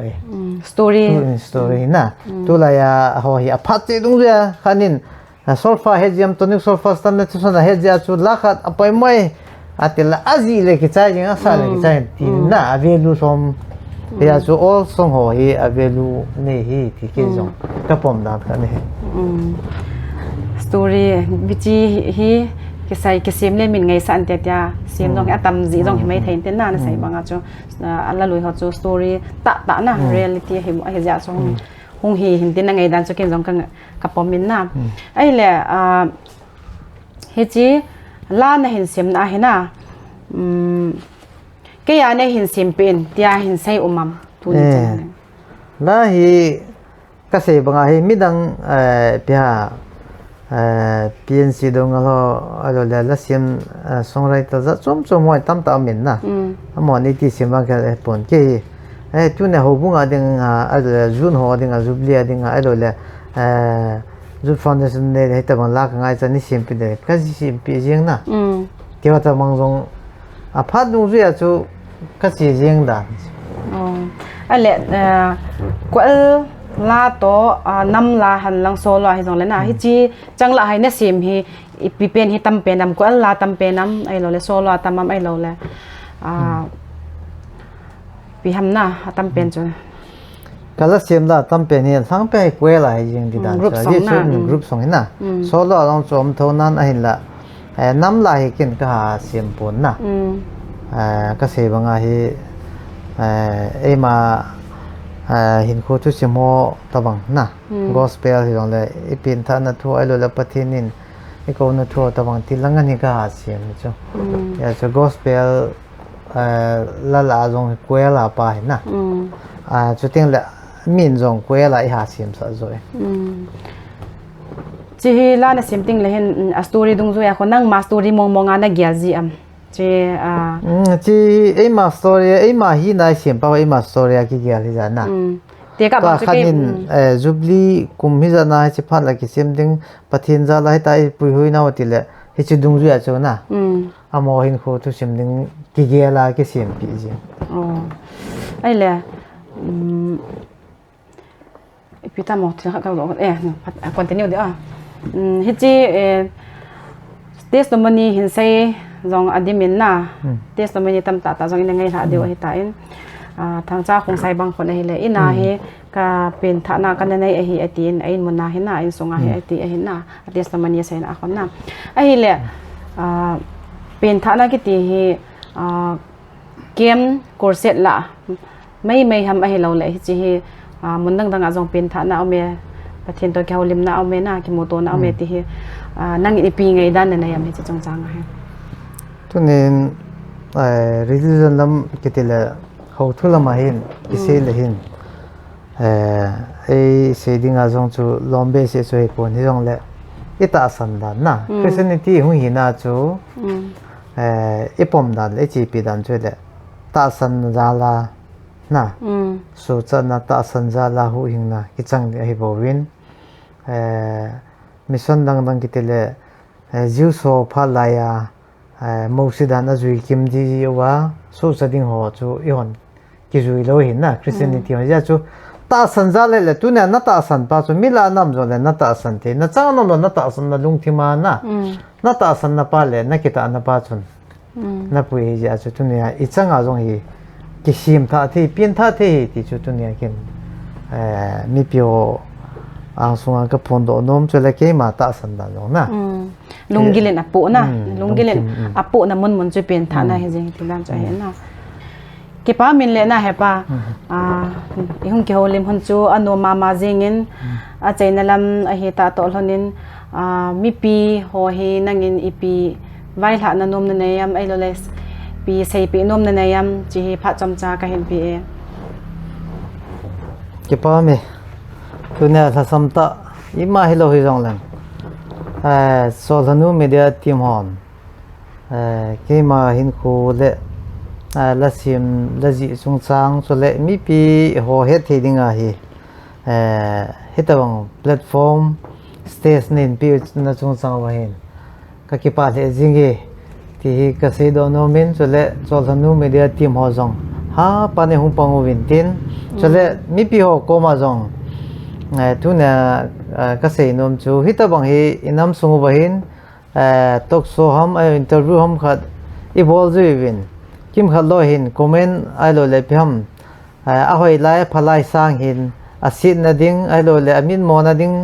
story na tu la ya ho hi aphat che dung ya khanin solfa hejiam tonic solfa stan na chu na hejia chu lakhat apai mai atila azi le ki chai jing asa le ki chai ti na avelu som ya chu all song ho hi avelu ne hi ti ke zong ka pom da ka ne story bichi hi ke sai ke sim le min ngai san tia tia sim dong atam ji dong hi mai thein ten na sai banga chu ala lui ho chu story ta na reality hi ja chu hung hi hin tin ngai dan chu ke jong ka pom min na ai le hi chi la na hin sim na hi na ke ya ne hin sim pen tia hin sai umam tu ni chen la hi ka sei banga hi midang pia PNC dong alo la sim songwriter za chom moi tam ta min na amo ni ti sim ba ka pon ke tu ne ho bunga ding a jun ho ding a jubli ding a alo le Jut Foundation ne he ta bang la ka ngai cha ni sim pi de ka ji sim pi jing na ke wa ta mang jong a phat du ya chu ka chi jing da ale kwal la to nam la han lang so lo hi jong le na hi chi chang la hai na sim hi pi pen hi tam pe nam kwal la tam pe nam ai lo le so lo tamam ai lo le pi ham na tam pen chu kala sim la tam pe ni sang pe kwe la hi jing di dan cha ji group song na so lo long chom tho nan a hin la nam la hi kin ka sim pon na ka se banga hi ema hin ko tu simo tabang na gospel hi long le ipin tha na thu ai lo la pathinin i ko na thu tabang tilangan hi ka sim chu ya so gospel la jong kwe la pa hi na chu ting la min jong kwe la i ha sim sa zo chi la na sim ting le hen a story dung zo ya ko nang ma story mong na gya ji am chi ema story ema hi nai sim pa ema story ki gya li ja na te ka ba khanin jubli kum hi ja na chi phat la ki sim ding pathin ja lai tai pui hui na wati le hi chi dung ju ya chu na amo hin kho tu sim ding ki gya la ki sim pi ji ai le pita mo tra ka lo continue de hi chi testimony hin sai zong adimin na testimony tam ta zong in ngai ha deu hi ta in thang cha khong sai bang khon hi le ina hi ka pen tha na kan nei hi atin ain mun na hi na in songa hi ati hi na testimony sai na khon na ai le pen tha na ki ti hi kem corset la mai ham ai lo le hi chi hi mun dang dang azong pen tha na ome pathin to khaw lim na ome na ki moto na ome ti hi nang i pi ngai dan na yam hi chi chong chang ha tunin religion lam kitile ho thula ma hin ise le hin se ding a jong chu lombe se choi pon hi jong le ita san dan na christianity hu hi na chu ipom dan le chi pi dan chwe le ta san za la na so cha na ta san za la hu hing na ki chang hi bo win mission dang dang kitile jiu so pha la ya Mausidan azui kim ji wa so sading ho chu ihon ki zui lo hin na christianity ha ja chu ta san za le tu na ta san pa chu mila nam zo le na ta san te na chang no na ta san na lung thima na ta san na pa le na kita na pa chun na pu hi ja chu tu ne i chang a jong hi ki sim tha the pin tha the ti chu tu ne kin mi pyo ang sunga ka phondo nom chule ke ma ta san da lo na lunggilen apo na lunggilen apo na mun chu pen tha na he jing ti lan cha he na ke pa min le na he pa I hung ke holim hun chu anu mama jingin a chainalam a hi ta tol honin mi pi ho hi nangin ipi vai hla na nom na neyam ai loles pi sei pi nom na neyam chi hi pha chamcha ka hin pi e ke pa me tu ne sa samta ima hi lo hi jong lang so thanu media team hon ke ma hin khu le la sim la ji sung chang so le mi pi ho he thedinga hi hitawang platform stage nin pi na chung chang wa hin ka ki pa le jingi ti ka se do no min so le so thanu media team ho jong ha pa ne hung pangu win tin so le mi pi ho ko ma jong tu na ka se nom chu hitawang hi inam sungu wa hin talk show ham interview ham khat I bol ju win kim khat lo hin comment ai lo le pham a hoi lai phalai sang hin asit na ding ai lo le amin mo na ding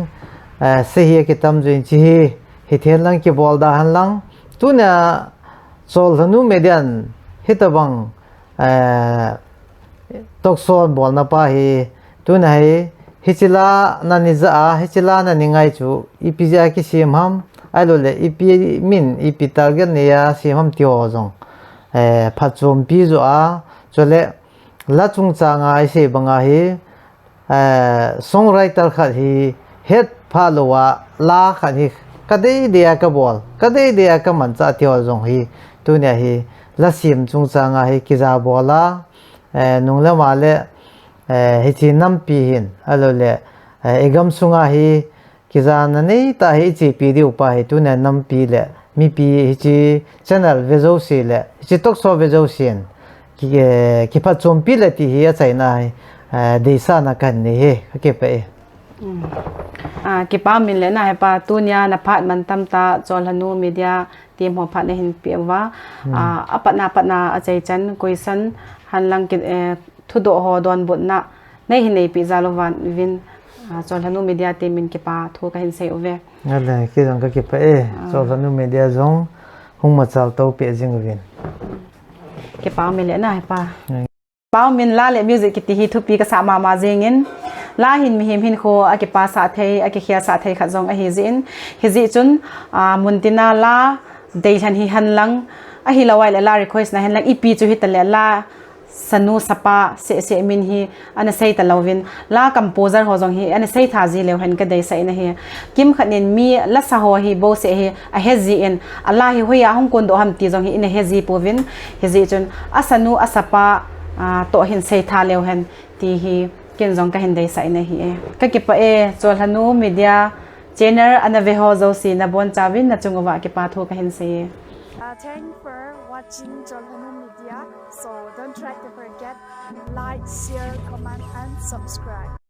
se hi ki tam ju chi hi then lang ki bol da han lang tu na sol hanu median hitawang talk show bol na pa hi tu na hi hichila na ni za hichila na ni ngai chu ipija ki sim ham ai lo le ipi min ipi target ne ya sim ham ti ho jong phachom pi zo a chole la chung changa ai se banga hi songwriter khat hi head phalowa la khat hi kadei dia ka bol kadei dia ka man cha ti ho jong hi tu ne hi la sim chung changa hi ki za bola nungla ma le hi chi nam pi hin alo le egam sunga hi ki za na nei ta hi chi pi di upa hi tu ne nam pi le mi pi hi chi channel vezo si le chi tok so vezo sin ki pha chom pi le ti hi a chai na de sa na kan ni he ke pe ke pa min le na he pa tu nya na phat man tam ta chol hanu media team ho phat ne hin pi wa apatna a chai chan question han lang ki thu do ho don bot na nei hin nei pi zalowan win chol hanu media team min ke pa thu ka hin sei ove ngale ki jong ka ke pe chol hanu media jong hung ma chal to pe jing win ke pa min le na he pa pa min la le music ki ti hi thu pi ka sa ma jingin la hin mi him hin kho ake pa sa thei ake khia sa thei kha jong a hi zin hi ji chun muntina la dei han hi han lang a hi lawai la request na han lang ipi chu hi ta le la sanu sapa se min hi ana sei ta lovin la composer ho jong hi ana sei tha ji le han ka dei sai na hi kim khanin mi la sa ho hi bo se hi a he ji en allah hi hoya hong kon do ham ti jong hi in he ji povin hi ji chun asanu asapa to hin sei tha le han ti hi ken jong ka hin dei sai na hi ka ki pa chol hanu media channel ana ve ho zo si na bon chawin na chungwa ki pa tho ka hin se Thanks for watching Jolhanu Media. So don't try to forget like, share, comment and subscribe.